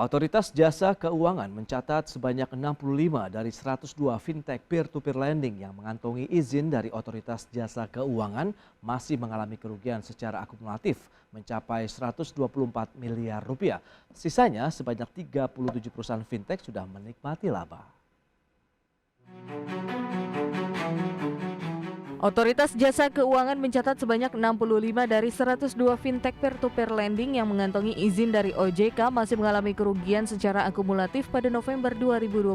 Otoritas Jasa Keuangan mencatat sebanyak 65 dari 102 fintech peer-to-peer lending yang mengantongi izin dari Otoritas Jasa Keuangan masih mengalami kerugian secara akumulatif mencapai 124 miliar rupiah. Sisanya sebanyak 37 perusahaan fintech sudah menikmati laba. Otoritas Jasa Keuangan mencatat sebanyak 65 dari 102 fintech peer-to-peer lending yang mengantongi izin dari OJK masih mengalami kerugian secara akumulatif pada November 2022.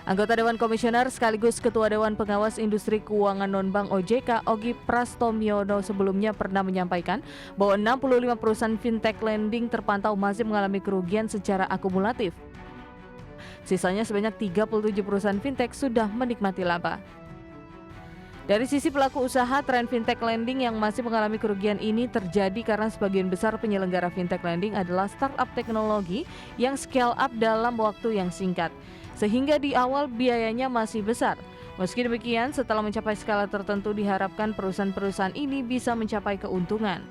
Anggota Dewan Komisioner sekaligus Ketua Dewan Pengawas Industri Keuangan Non-Bank OJK, Ogi Prastomyono sebelumnya pernah menyampaikan bahwa 65 perusahaan fintech lending terpantau masih mengalami kerugian secara akumulatif. Sisanya sebanyak 37 perusahaan fintech sudah menikmati laba. Dari sisi pelaku usaha, tren fintech lending yang masih mengalami kerugian ini terjadi karena sebagian besar penyelenggara fintech lending adalah startup teknologi yang scale up dalam waktu yang singkat, sehingga di awal biayanya masih besar. Meski demikian, setelah mencapai skala tertentu diharapkan perusahaan-perusahaan ini bisa mencapai keuntungan.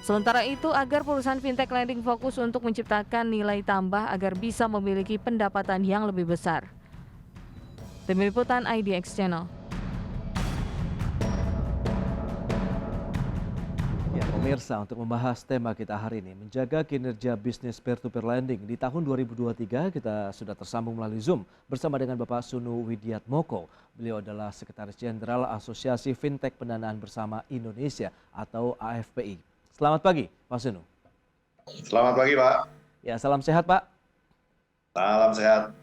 Sementara itu, agar perusahaan fintech lending fokus untuk menciptakan nilai tambah agar bisa memiliki pendapatan yang lebih besar. Tim Liputan IDX Channel. Ya, pemirsa, untuk membahas tema kita hari ini, menjaga kinerja bisnis peer-to-peer lending di tahun 2023, kita sudah tersambung melalui Zoom bersama dengan Bapak Sunu Widiatmoko. Beliau adalah Sekretaris Jenderal Asosiasi Fintech Pendanaan Bersama Indonesia atau AFPI. Selamat pagi, Pak Sunu. Selamat pagi, Pak. Ya, salam sehat, Pak. Salam sehat.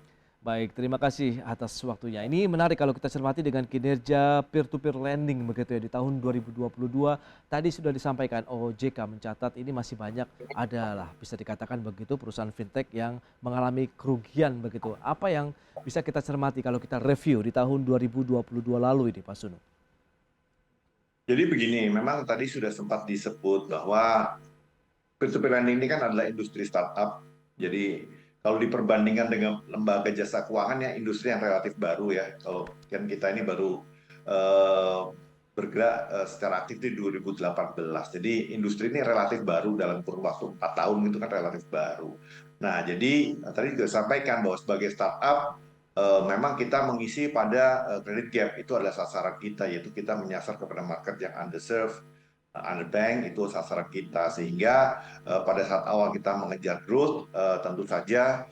Baik, terima kasih atas waktunya. Ini menarik kalau kita cermati dengan kinerja peer-to-peer lending begitu ya di tahun 2022. Tadi sudah disampaikan OJK mencatat ini masih banyak adalah bisa dikatakan begitu perusahaan fintech yang mengalami kerugian begitu. Apa yang bisa kita cermati kalau kita review di tahun 2022 lalu ini, Pak Sunu? Jadi begini, memang tadi sudah sempat disebut bahwa peer-to-peer lending ini kan adalah industri startup. Jadi kalau diperbandingkan dengan lembaga jasa keuangan ya industri yang relatif baru ya. Kalau kan kita ini baru bergerak secara aktif di 2018. Jadi industri ini relatif baru dalam kurun waktu 4 tahun itu kan relatif baru. Nah, jadi tadi juga sampaikan bahwa sebagai startup memang kita mengisi pada credit gap itu adalah sasaran kita, yaitu kita menyasar kepada market yang underserved, underbank itu sasaran kita, sehingga pada saat awal kita mengejar growth tentu saja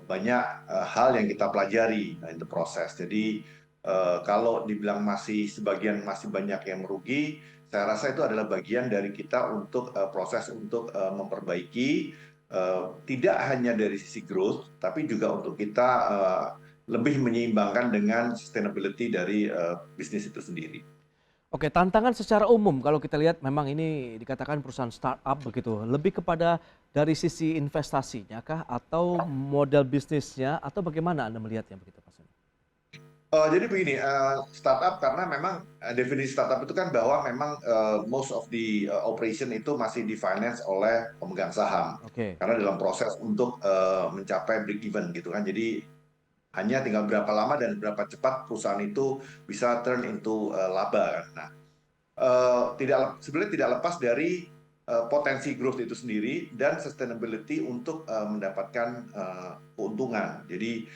banyak hal yang kita pelajari in the proses. Jadi kalau dibilang sebagian masih banyak yang merugi, saya rasa itu adalah bagian dari kita untuk proses untuk memperbaiki tidak hanya dari sisi growth, tapi juga untuk kita lebih menyeimbangkan dengan sustainability dari bisnis itu sendiri. Oke, tantangan secara umum kalau kita lihat memang ini dikatakan perusahaan startup begitu, lebih kepada dari sisi investasinya kah atau model bisnisnya atau bagaimana Anda melihatnya begitu, Pak Sunu? Jadi begini, startup karena memang definisi startup itu kan bahwa memang most of the operation itu masih di-finance oleh pemegang saham. Oke. Karena dalam proses untuk mencapai break even gitu kan. Jadi hanya tinggal berapa lama dan berapa cepat perusahaan itu bisa turn into laba kan. Nah, sebenarnya tidak lepas dari potensi growth itu sendiri dan sustainability untuk mendapatkan keuntungan. Jadi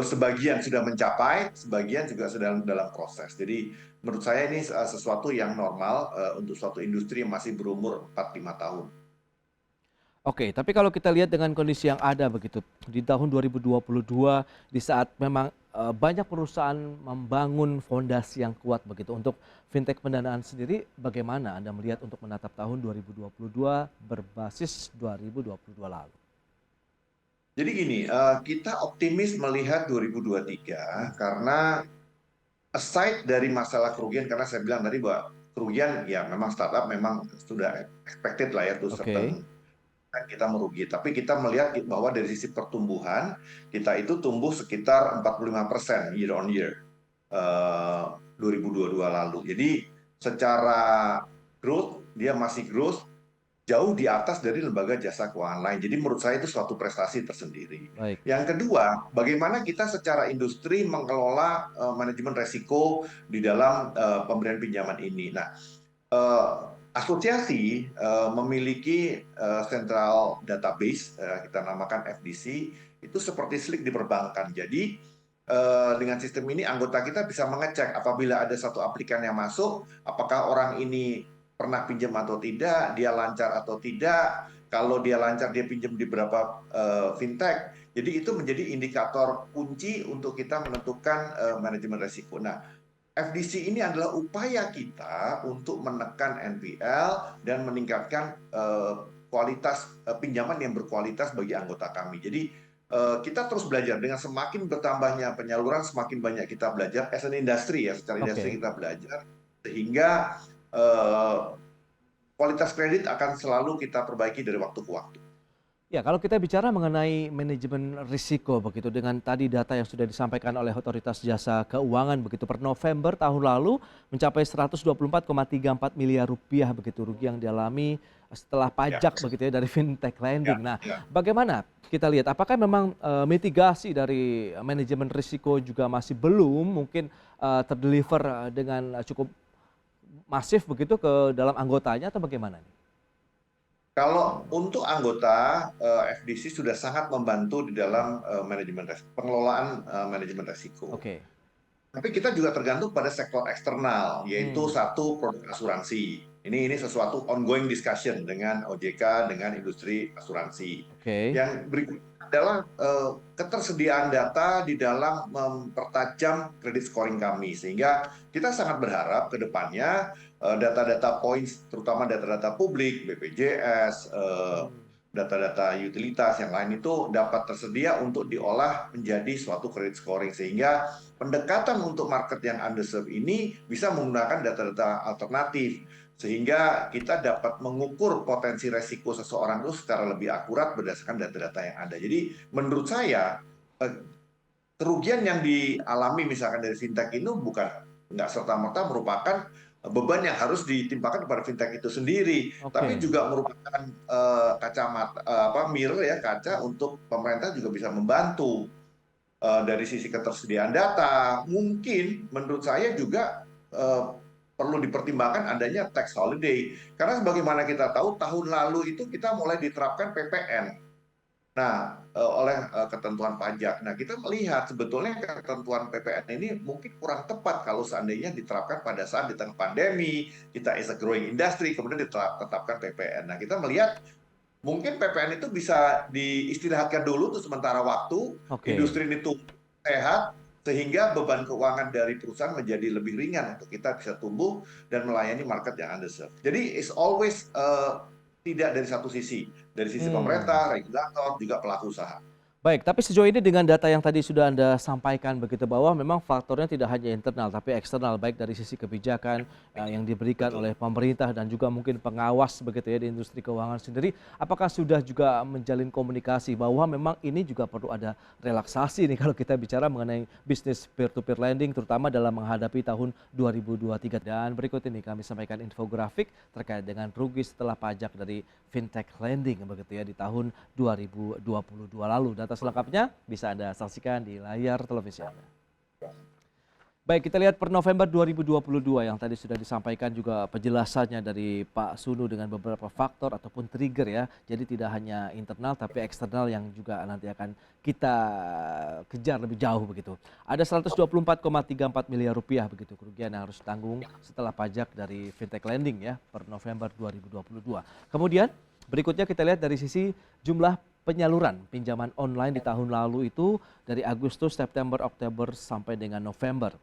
sebagian sudah mencapai, sebagian juga sedang dalam proses. Jadi menurut saya ini sesuatu yang normal untuk suatu industri yang masih berumur 4-5 tahun. Oke, tapi kalau kita lihat dengan kondisi yang ada begitu di tahun 2022 di saat memang banyak perusahaan membangun fondasi yang kuat begitu untuk fintech pendanaan sendiri, bagaimana Anda melihat untuk menatap tahun 2022 berbasis 2022 lalu? Jadi gini, kita optimis melihat 2023 karena aside dari masalah kerugian, karena saya bilang tadi bahwa kerugian ya memang startup memang sudah expected lah ya to Oke. certain kita merugi, tapi kita melihat bahwa dari sisi pertumbuhan kita itu tumbuh sekitar 45% year on year 2022 lalu. Jadi secara growth dia masih growth jauh di atas dari lembaga jasa keuangan lain. Jadi menurut saya itu suatu prestasi tersendiri. Baik. Yang kedua, bagaimana kita secara industri mengelola manajemen resiko di dalam pemberian pinjaman ini. Nah, asosiasi memiliki central database, kita namakan FDC, itu seperti slik di perbankan. Jadi dengan sistem ini anggota kita bisa mengecek apabila ada satu aplikan yang masuk, apakah orang ini pernah pinjam atau tidak, dia lancar atau tidak. Kalau dia lancar, dia pinjam di berapa fintech. Jadi itu menjadi indikator kunci untuk kita menentukan manajemen risiko. Nah, FDC ini adalah upaya kita untuk menekan NPL dan meningkatkan kualitas pinjaman yang berkualitas bagi anggota kami. Jadi kita terus belajar dengan semakin bertambahnya penyaluran, semakin banyak kita belajar as an industry ya, secara industri kita belajar sehingga kualitas kredit akan selalu kita perbaiki dari waktu ke waktu. Ya, kalau kita bicara mengenai manajemen risiko begitu dengan tadi data yang sudah disampaikan oleh Otoritas Jasa Keuangan begitu per November tahun lalu mencapai 124,34 miliar rupiah begitu rugi yang dialami setelah pajak begitu ya dari fintech lending. Nah, bagaimana kita lihat apakah memang mitigasi dari manajemen risiko juga masih belum mungkin terdeliver dengan cukup masif begitu ke dalam anggotanya atau bagaimana nih? Kalau untuk anggota, FDC sudah sangat membantu di dalam pengelolaan manajemen risiko. Oke. Tapi kita juga tergantung pada sektor eksternal, yaitu satu produk asuransi. Ini sesuatu ongoing discussion dengan OJK, dengan industri asuransi. Yang berikutnya adalah ketersediaan data di dalam mempertajam kredit scoring kami. Sehingga kita sangat berharap ke depannya data-data points, terutama data-data publik, BPJS, data-data utilitas yang lain itu dapat tersedia untuk diolah menjadi suatu credit scoring. Sehingga pendekatan untuk market yang underserved ini bisa menggunakan data-data alternatif. Sehingga kita dapat mengukur potensi resiko seseorang itu secara lebih akurat berdasarkan data-data yang ada. Jadi menurut saya kerugian yang dialami misalkan dari fintech itu nggak serta-merta merupakan beban yang harus ditimpakan kepada fintech itu sendiri, tapi juga merupakan mirror ya, kaca untuk pemerintah juga bisa membantu dari sisi ketersediaan data. Mungkin menurut saya juga perlu dipertimbangkan adanya tax holiday, karena sebagaimana kita tahu tahun lalu itu kita mulai diterapkan PPN. Nah, oleh ketentuan pajak. Nah, kita melihat sebetulnya ketentuan PPN ini mungkin kurang tepat kalau seandainya diterapkan pada saat di tengah pandemi, kita is a growing industry, kemudian ditetapkan PPN. Nah, kita melihat mungkin PPN itu bisa diistirahatkan dulu untuk sementara waktu, industri ini tumbuh sehat, sehingga beban keuangan dari perusahaan menjadi lebih ringan untuk kita bisa tumbuh dan melayani market yang underserved. Jadi, it's always tidak dari satu sisi, dari sisi pemerintah, regulator, juga pelaku usaha. Baik, tapi sejauh ini dengan data yang tadi sudah Anda sampaikan begitu bahwa memang faktornya tidak hanya internal tapi eksternal, baik dari sisi kebijakan yang diberikan oleh pemerintah dan juga mungkin pengawas begitu ya di industri keuangan sendiri. Apakah sudah juga menjalin komunikasi bahwa memang ini juga perlu ada relaksasi nih kalau kita bicara mengenai bisnis peer-to-peer lending terutama dalam menghadapi tahun 2023. Dan berikut ini kami sampaikan infografik terkait dengan rugi setelah pajak dari fintech lending begitu ya di tahun 2022 lalu. Data selengkapnya bisa Anda saksikan di layar televisi Anda. Baik, kita lihat per November 2022 yang tadi sudah disampaikan juga penjelasannya dari Pak Sunu dengan beberapa faktor ataupun trigger ya. Jadi tidak hanya internal tapi eksternal yang juga nanti akan kita kejar lebih jauh begitu. Ada 124,34 miliar rupiah begitu kerugian yang harus ditanggung setelah pajak dari fintech lending ya per November 2022. Kemudian berikutnya kita lihat dari sisi jumlah penyaluran pinjaman online di tahun lalu itu dari Agustus, September, Oktober sampai dengan November.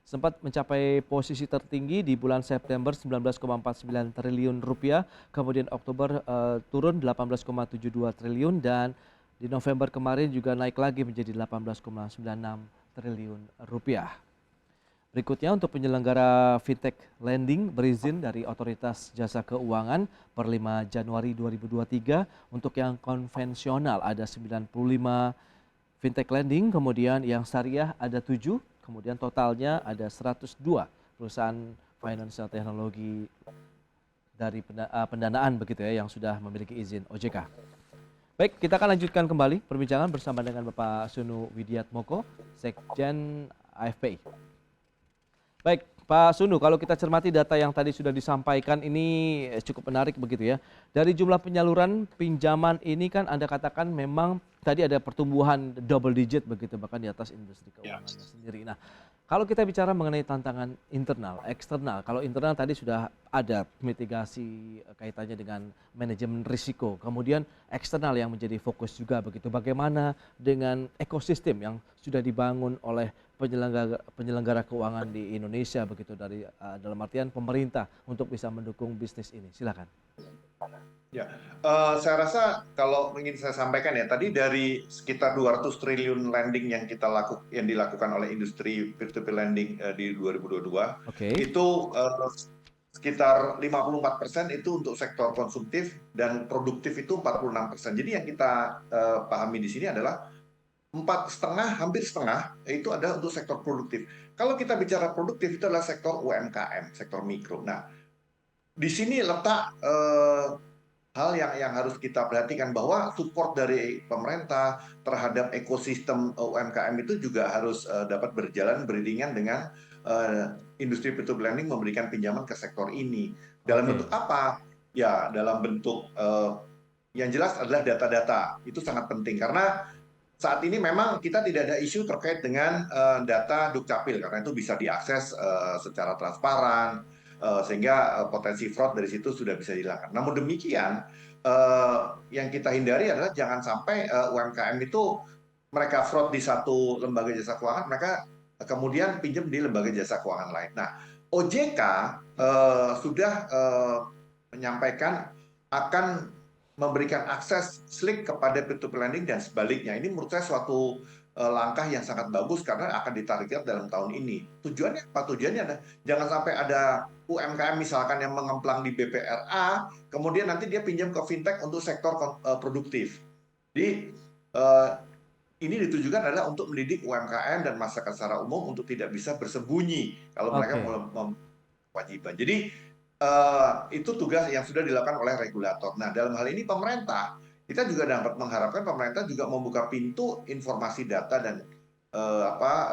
Sempat mencapai posisi tertinggi di bulan September 19,49 triliun rupiah, kemudian Oktober turun 18,72 triliun dan di November kemarin juga naik lagi menjadi 18,96 triliun rupiah. Berikutnya untuk penyelenggara fintech lending berizin dari Otoritas Jasa Keuangan per 5 Januari 2023 untuk yang konvensional ada 95 fintech lending, kemudian yang syariah ada 7, kemudian totalnya ada 102 perusahaan financial teknologi dari pendanaan begitu ya yang sudah memiliki izin OJK. Baik, kita akan lanjutkan kembali perbincangan bersama dengan Bapak Sunu Widiatmoko, Sekjen AFPI. Baik, Pak Sunu, kalau kita cermati data yang tadi sudah disampaikan ini cukup menarik begitu ya. Dari jumlah penyaluran pinjaman ini kan Anda katakan memang tadi ada pertumbuhan double digit begitu, bahkan di atas industri keuangannya sendiri. Nah, kalau kita bicara mengenai tantangan internal, eksternal, kalau internal tadi sudah ada mitigasi kaitannya dengan manajemen risiko, kemudian eksternal yang menjadi fokus juga begitu. Bagaimana dengan ekosistem yang sudah dibangun oleh penyelenggara keuangan di Indonesia begitu dari dalam artian pemerintah untuk bisa mendukung bisnis ini. Silakan. Ya, saya rasa kalau ingin saya sampaikan ya, tadi dari sekitar 200 triliun lending yang dilakukan oleh industri peer-to-peer lending di 2022, Oke. itu sekitar 54% itu untuk sektor konsumtif dan produktif itu 46%. Jadi yang kita pahami di sini adalah 4,5, hampir setengah itu adalah untuk sektor produktif. Kalau kita bicara produktif itu adalah sektor UMKM, sektor mikro. Nah, di sini letak hal yang harus kita perhatikan bahwa support dari pemerintah terhadap ekosistem UMKM itu juga harus dapat berjalan beriringan dengan industri peer-to-peer lending memberikan pinjaman ke sektor ini. Dalam bentuk apa? Ya, dalam bentuk yang jelas adalah data-data. Itu sangat penting karena saat ini memang kita tidak ada isu terkait dengan data Dukcapil karena itu bisa diakses secara transparan sehingga potensi fraud dari situ sudah bisa dihilangkan. Namun demikian yang kita hindari adalah jangan sampai UMKM itu mereka fraud di satu lembaga jasa keuangan, mereka kemudian pinjam di lembaga jasa keuangan lain. Nah, OJK sudah menyampaikan akan memberikan akses slick kepada peer-to-peer lending dan sebaliknya. Ini menurut saya suatu langkah yang sangat bagus karena akan ditarget dalam tahun ini. Tujuannya apa? Tujuannya adalah jangan sampai ada UMKM misalkan yang mengemplang di BPRA, kemudian nanti dia pinjam ke fintech untuk sektor produktif. Jadi ini ditujukan adalah untuk mendidik UMKM dan masyarakat secara umum untuk tidak bisa bersembunyi kalau mereka kewajiban. Jadi itu tugas yang sudah dilakukan oleh regulator. Nah, dalam hal ini pemerintah, kita juga dapat mengharapkan pemerintah juga membuka pintu informasi data dan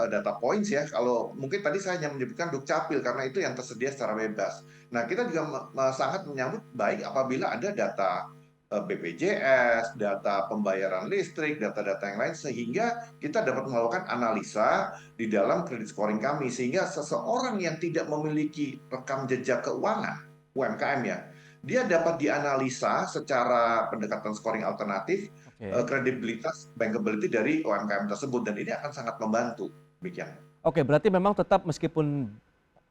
data points ya. Kalau mungkin tadi saya hanya menyebutkan Dukcapil karena itu yang tersedia secara bebas. Nah, kita juga sangat menyambut baik apabila ada data BPJS, data pembayaran listrik, data-data yang lain sehingga kita dapat melakukan analisa di dalam kredit scoring kami sehingga seseorang yang tidak memiliki rekam jejak keuangan UMKM ya, dia dapat dianalisa secara pendekatan scoring alternatif kredibilitas bankability dari UMKM tersebut dan ini akan sangat membantu demikian. Oke, berarti memang tetap meskipun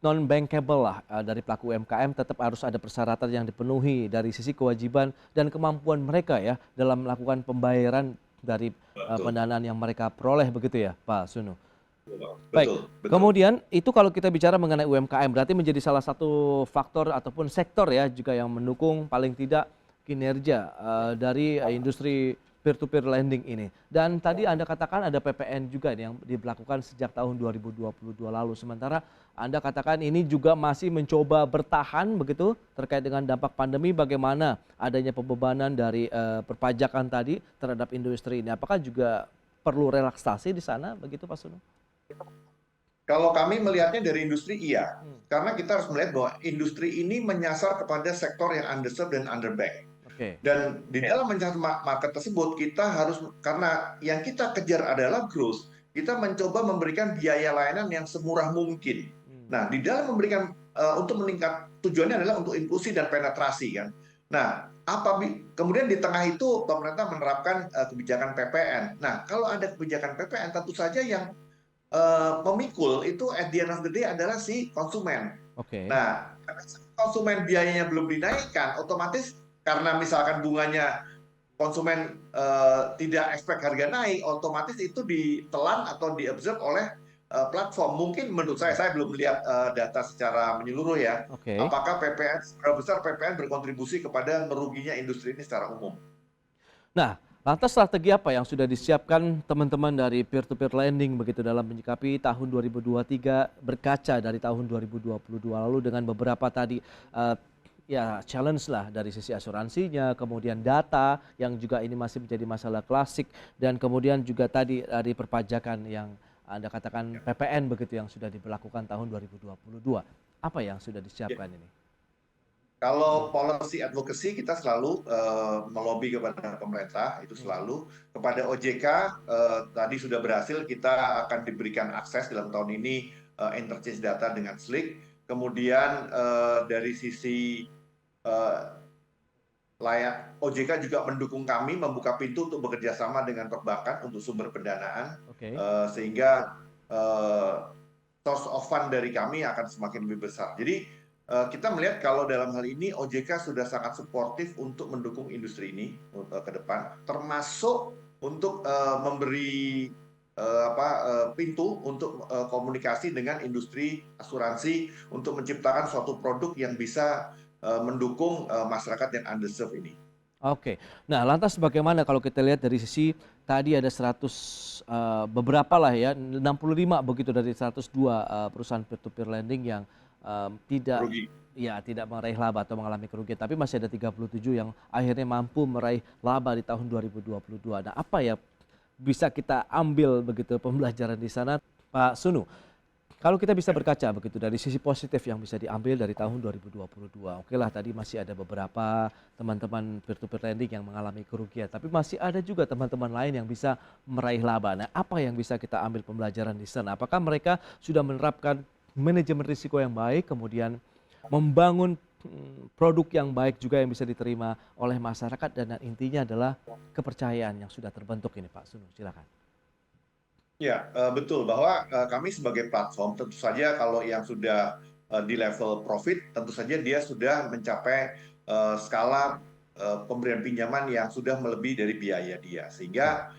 non-bankable lah dari pelaku UMKM tetap harus ada persyaratan yang dipenuhi dari sisi kewajiban dan kemampuan mereka ya dalam melakukan pembayaran dari pendanaan yang mereka peroleh begitu ya Pak Sunu. Baik, kemudian itu kalau kita bicara mengenai UMKM berarti menjadi salah satu faktor ataupun sektor ya juga yang mendukung paling tidak kinerja dari industri peer-to-peer lending ini. Dan tadi Anda katakan ada PPN juga yang diberlakukan sejak tahun 2022 lalu. Sementara Anda katakan ini juga masih mencoba bertahan begitu terkait dengan dampak pandemi bagaimana adanya pembebanan dari perpajakan tadi terhadap industri ini. Apakah juga perlu relaksasi di sana begitu Pak Sunu? Kalau kami melihatnya dari industri iya. Karena kita harus melihat bahwa industri ini menyasar kepada sektor yang underserved dan underbanked. Dan di dalam mencari market tersebut kita harus karena yang kita kejar adalah growth, kita mencoba memberikan biaya layanan yang semurah mungkin. Nah, di dalam memberikan untuk meningkat tujuannya adalah untuk inklusi dan penetrasi kan. Nah, kemudian di tengah itu pemerintah menerapkan kebijakan PPN. Nah, kalau ada kebijakan PPN tentu saja yang memikul itu at the end of the day adalah si konsumen. Nah, karena konsumen biayanya belum dinaikkan, otomatis karena misalkan bunganya konsumen tidak expect harga naik, otomatis itu ditelan atau diabsorb oleh platform. Mungkin menurut saya belum melihat data secara menyeluruh ya. Apakah PPN, seberapa besar PPN berkontribusi kepada meruginya industri ini secara umum. Nah, lantas strategi apa yang sudah disiapkan teman-teman dari peer-to-peer lending begitu dalam menyikapi tahun 2023 berkaca dari tahun 2022 lalu dengan beberapa tadi ya challenge lah dari sisi asuransinya, kemudian data yang juga ini masih menjadi masalah klasik dan kemudian juga tadi dari perpajakan yang Anda katakan PPN begitu yang sudah diberlakukan tahun 2022. Apa yang sudah disiapkan ini? Kalau policy advocacy kita selalu melobi kepada pemerintah, itu selalu kepada OJK. Tadi sudah berhasil, kita akan diberikan akses dalam tahun ini interchange data dengan Slick. Kemudian dari sisi layak, OJK juga mendukung kami membuka pintu untuk bekerja sama dengan perbankan untuk sumber pendanaan, Oke. sehingga source of fund dari kami akan semakin lebih besar. Jadi kita melihat kalau dalam hal ini OJK sudah sangat suportif untuk mendukung industri ini ke depan, termasuk untuk memberi pintu untuk komunikasi dengan industri asuransi untuk menciptakan suatu produk yang bisa mendukung masyarakat yang underserved ini. Oke. Nah, lantas bagaimana kalau kita lihat dari sisi tadi ada 100 beberapa lah ya, 65 begitu dari 102 perusahaan peer-to-peer lending yang tidak Rugi. tidak meraih laba atau mengalami kerugian, tapi masih ada 37 yang akhirnya mampu meraih laba di tahun 2022. Nah, apa ya bisa kita ambil begitu pembelajaran di sana, Pak Sunu? Kalau kita bisa berkaca begitu dari sisi positif yang bisa diambil dari tahun 2022. Oke lah, tadi masih ada beberapa teman-teman peer-to-peer lending yang mengalami kerugian, tapi masih ada juga teman-teman lain yang bisa meraih laba. Nah, apa yang bisa kita ambil pembelajaran di sana? Apakah mereka sudah menerapkan manajemen risiko yang baik, kemudian membangun produk yang baik juga yang bisa diterima oleh masyarakat, dan intinya adalah kepercayaan yang sudah terbentuk ini, Pak Sunu. Silakan. Ya, betul bahwa kami sebagai platform tentu saja kalau yang sudah di level profit, tentu saja dia sudah mencapai skala pemberian pinjaman yang sudah melebihi dari biaya dia. Sehingga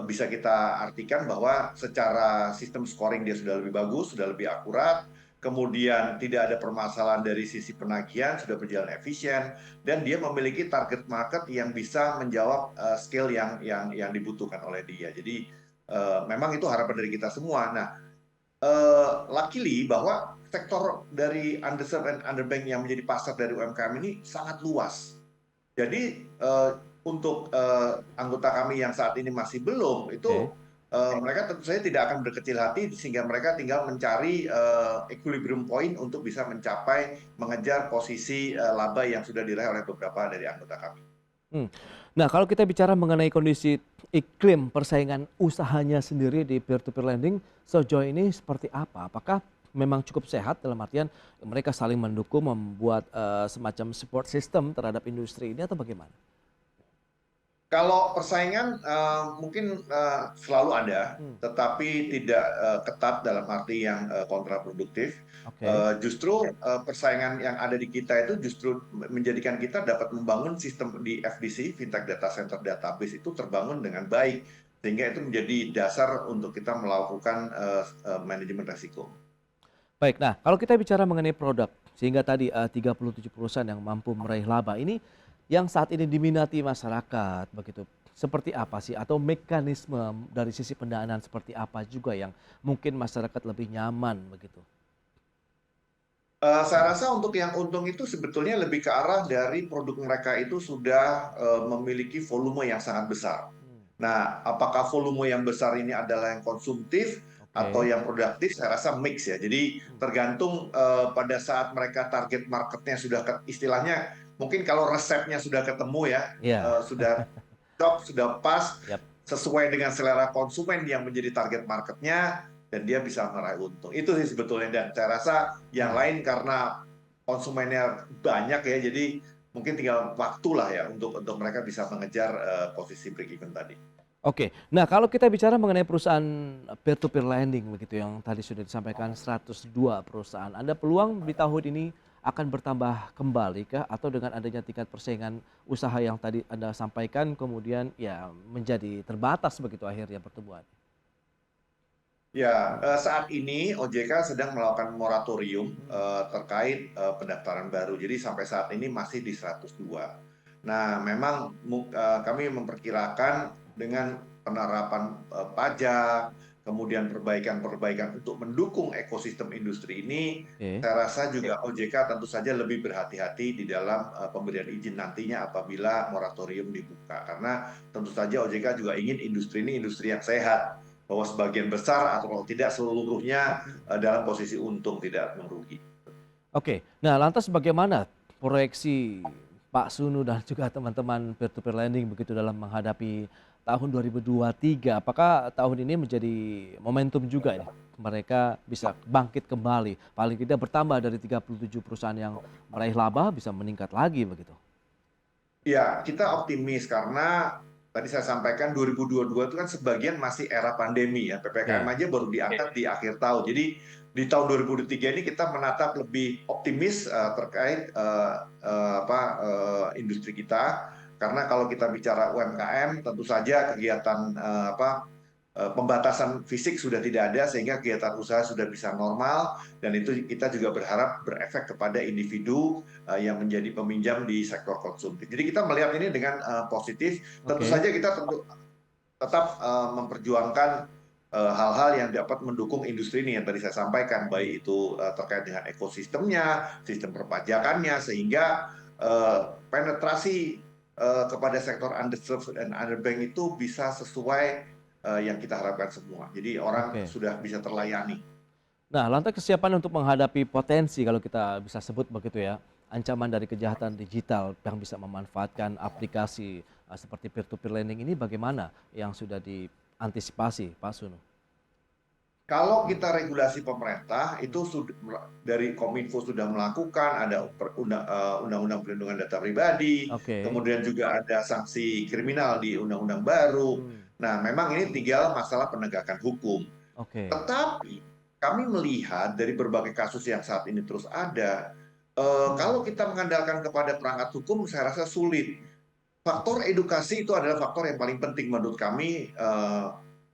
bisa kita artikan bahwa secara sistem scoring dia sudah lebih bagus, sudah lebih akurat, kemudian tidak ada permasalahan dari sisi penagihan, sudah berjalan efisien, dan dia memiliki target market yang bisa menjawab scale yang dibutuhkan oleh dia. Jadi memang itu harapan dari kita semua. Nah, luckily bahwa sektor dari underserved and underbanked yang menjadi pasar dari UMKM ini sangat luas. Jadi untuk anggota kami yang saat ini masih belum, itu mereka tentu saja tidak akan berkecil hati, sehingga mereka tinggal mencari equilibrium point untuk bisa mengejar posisi laba yang sudah diraih oleh beberapa dari anggota kami. Nah, kalau kita bicara mengenai kondisi iklim persaingan usahanya sendiri di peer-to-peer lending, sejauh ini seperti apa? Apakah memang cukup sehat dalam artian mereka saling mendukung, membuat semacam support system terhadap industri ini atau bagaimana? Kalau persaingan mungkin selalu ada, tetapi tidak ketat dalam arti yang kontraproduktif. Oke. Justru persaingan yang ada di kita itu justru menjadikan kita dapat membangun sistem di FDC, Fintech Data Center Database itu terbangun dengan baik. Sehingga itu menjadi dasar untuk kita melakukan manajemen risiko. Baik, nah kalau kita bicara mengenai produk, sehingga tadi 37 perusahaan yang mampu meraih laba ini, yang saat ini diminati masyarakat begitu, seperti apa sih? Atau mekanisme dari sisi pendanaan seperti apa juga yang mungkin masyarakat lebih nyaman begitu? Saya rasa untuk yang untung itu sebetulnya lebih ke arah dari produk mereka itu sudah memiliki volume yang sangat besar. Nah, apakah volume yang besar ini adalah yang konsumtif atau yang produktif? Saya rasa mix ya. Jadi tergantung pada saat mereka target marketnya sudah istilahnya mungkin kalau resepnya sudah ketemu ya, sudah cocok, sudah pas, sesuai dengan selera konsumen yang menjadi target marketnya, dan dia bisa meraih untung. Itu sih sebetulnya, dan saya rasa yang lain karena konsumennya banyak ya, jadi mungkin tinggal waktu lah ya untuk mereka bisa mengejar posisi break even tadi. Oke, nah kalau kita bicara mengenai perusahaan peer-to-peer lending begitu yang tadi sudah disampaikan 102 perusahaan, ada peluang di tahun ini akan bertambah kembali kah, atau dengan adanya tingkat persaingan usaha yang tadi Anda sampaikan kemudian ya menjadi terbatas begitu akhirnya pertumbuhan? Ya, saat ini OJK sedang melakukan moratorium terkait pendaftaran baru. Jadi sampai saat ini masih di 102. Nah, memang kami memperkirakan dengan penerapan pajak, kemudian perbaikan-perbaikan untuk mendukung ekosistem industri ini, saya rasa juga OJK tentu saja lebih berhati-hati di dalam pemberian izin nantinya apabila moratorium dibuka. Karena tentu saja OJK juga ingin industri ini industri yang sehat. bahwa sebagian besar atau kalau tidak seluruhnya dalam posisi untung tidak merugi. Oke, nah lantas bagaimana proyeksi Pak Sunu dan juga teman-teman peer-to-peer lending begitu dalam menghadapi tahun 2023? Apakah tahun ini menjadi momentum juga ini? Mereka bisa bangkit kembali, paling tidak bertambah dari 37 perusahaan yang meraih laba bisa meningkat lagi begitu. Ya, kita optimis karena tadi saya sampaikan 2022 itu kan sebagian masih era pandemi ya. PPKM Oke, aja baru diangkat di akhir tahun. Jadi di tahun 2023 ini kita menatap lebih optimis terkait industri kita. Karena kalau kita bicara UMKM, tentu saja kegiatan pembatasan fisik sudah tidak ada sehingga kegiatan usaha sudah bisa normal dan itu kita juga berharap berefek kepada individu yang menjadi peminjam di sektor konsumtif. Jadi kita melihat ini dengan positif. Tentu oke. saja kita tetap memperjuangkan hal-hal yang dapat mendukung industri ini yang tadi saya sampaikan, baik itu terkait dengan ekosistemnya, sistem perpajakannya, sehingga penetrasi kepada sektor underserved dan underbanked itu bisa sesuai yang kita harapkan semua. Jadi orang Oke. sudah bisa terlayani. Nah, lantas kesiapan untuk menghadapi potensi kalau kita bisa sebut begitu ya, ancaman dari kejahatan digital yang bisa memanfaatkan aplikasi seperti peer-to-peer lending ini bagaimana yang sudah diantisipasi, Pak Sunu? Kalau kita regulasi pemerintah itu dari Kominfo sudah melakukan ada undang-undang perlindungan data pribadi, Oke. kemudian juga ada sanksi kriminal di undang-undang baru. Nah, memang ini tinggal masalah penegakan hukum. Oke. Tetapi kami melihat dari berbagai kasus yang saat ini terus ada, kalau kita mengandalkan kepada perangkat hukum, saya rasa sulit. Faktor edukasi itu adalah faktor yang paling penting menurut kami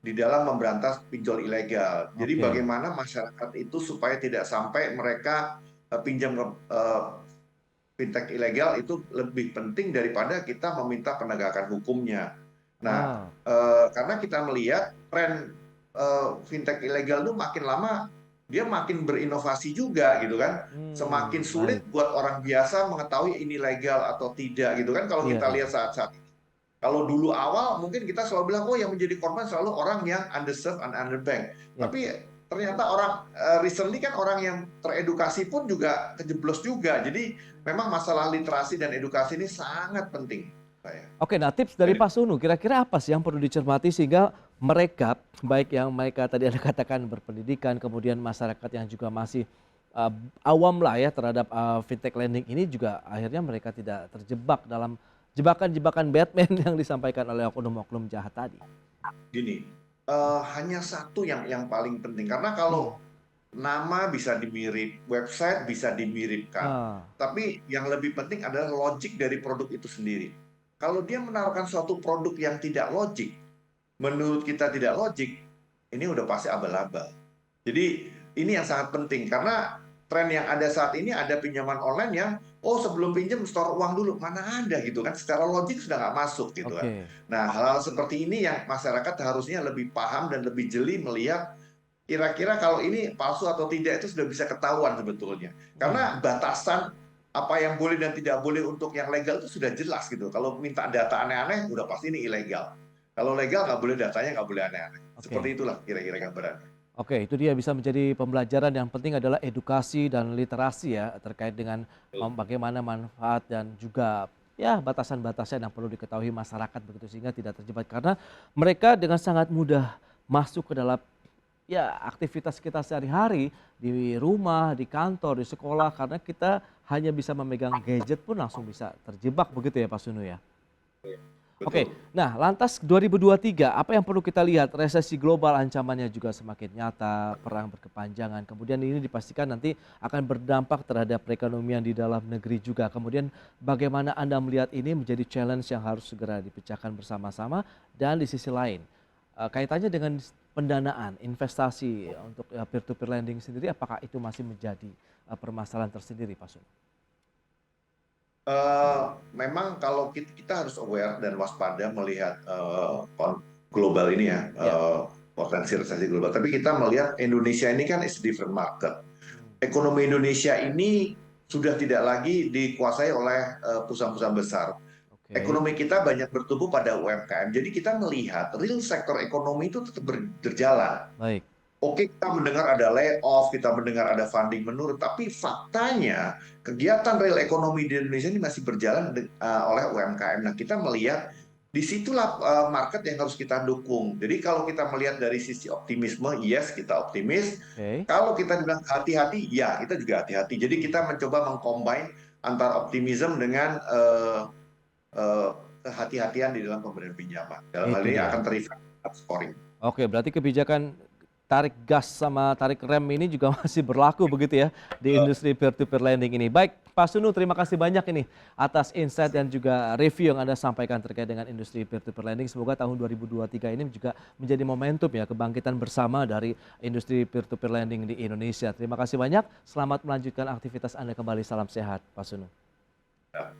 di dalam memberantas pinjol ilegal. Jadi Oke. bagaimana masyarakat itu supaya tidak sampai mereka pinjam ke fintech ilegal itu lebih penting daripada kita meminta penegakan hukumnya. Nah, Ah. karena kita melihat tren fintech ilegal itu makin lama dia makin berinovasi juga gitu kan. Semakin sulit Baik. buat orang biasa mengetahui ini legal atau tidak gitu kan. Kalau Iya, kita iya. lihat saat-saat kalau dulu awal mungkin kita selalu bilang, oh yang menjadi korban selalu orang yang underserved and underbanked. Iya. Tapi ternyata orang recently kan orang yang teredukasi pun juga kejeblos juga. Jadi memang masalah literasi dan edukasi ini sangat penting. Saya. Oke, nah tips dari Pak Sunu, kira-kira apa sih yang perlu dicermati sehingga mereka, baik yang mereka tadi Anda katakan berpendidikan, kemudian masyarakat yang juga masih uh, awam lah ya terhadap fintech lending ini juga akhirnya mereka tidak terjebak dalam jebakan-jebakan Batman yang disampaikan oleh oknum-oknum jahat tadi. Gini, hanya satu yang paling penting karena Hmm. kalau nama bisa dimirip, website bisa dimiripkan, Ah, tapi yang lebih penting adalah logik dari produk itu sendiri. Kalau dia menaruhkan suatu produk yang tidak logik, menurut kita tidak logik, ini udah pasti abal-abal. Jadi ini yang sangat penting karena tren yang ada saat ini ada pinjaman online yang sebelum pinjam store uang dulu, mana ada gitu kan, secara logik sudah nggak masuk gitu kan. oke. Nah, hal-hal seperti ini yang masyarakat harusnya lebih paham dan lebih jeli melihat kira-kira kalau ini palsu atau tidak itu sudah bisa ketahuan sebetulnya. Hmm. Karena batasan apa yang boleh dan tidak boleh untuk yang legal itu sudah jelas gitu. Kalau minta data aneh-aneh, udah pasti ini ilegal. Kalau legal nggak boleh datanya, nggak boleh aneh-aneh. Seperti Oke. itulah kira-kira gambarannya. Oke, itu dia bisa menjadi pembelajaran yang penting adalah edukasi dan literasi ya terkait dengan bagaimana manfaat dan juga ya batasan-batasan yang perlu diketahui masyarakat begitu sehingga tidak terjebak karena mereka dengan sangat mudah masuk ke dalam ya aktivitas kita sehari-hari di rumah, di kantor, di sekolah karena kita hanya bisa memegang gadget pun langsung bisa terjebak begitu ya Pak Sunu ya. Oke, Betul. nah lantas 2023 apa yang perlu kita lihat? Resesi global ancamannya juga semakin nyata, perang berkepanjangan. Kemudian ini dipastikan nanti akan berdampak terhadap perekonomian di dalam negeri juga. Kemudian bagaimana Anda melihat ini menjadi challenge yang harus segera dipecahkan bersama-sama dan di sisi lain kaitannya dengan pendanaan, investasi untuk peer-to-peer lending sendiri apakah itu masih menjadi permasalahan tersendiri Pak Sun? Memang kalau kita harus aware dan waspada melihat global ini ya, Ya. potensi resesi global. Tapi kita melihat Indonesia ini kan is different market. Hmm. Ekonomi Indonesia ini sudah tidak lagi dikuasai oleh perusahaan-perusahaan besar. Oke, Ekonomi kita banyak bertumbuh pada UMKM. Jadi kita melihat real sektor ekonomi itu tetap berjalan. baik. Oke, kita mendengar ada layoff, kita mendengar ada funding menurun, tapi faktanya kegiatan real ekonomi di Indonesia ini masih berjalan oleh UMKM. Nah, kita melihat disitulah market yang harus kita dukung. Jadi kalau kita melihat dari sisi optimisme, yes kita optimis. Oke. Kalau kita bilang hati-hati, ya kita juga hati-hati. Jadi kita mencoba mengcombine antara optimisme dengan kehati-hatian di dalam pemberian pinjaman. Dalam hal Itu ini dia. akan terrefleks scoring. Oke, berarti kebijakan tarik gas sama tarik rem ini juga masih berlaku begitu ya di industri peer-to-peer lending ini. Baik, Pak Sunu, terima kasih banyak ini atas insight dan juga review yang Anda sampaikan terkait dengan industri peer-to-peer lending. Semoga tahun 2023 ini juga menjadi momentum ya kebangkitan bersama dari industri peer-to-peer lending di Indonesia. Terima kasih banyak. Selamat melanjutkan aktivitas Anda kembali. Salam sehat, Pak Sunu. Ya.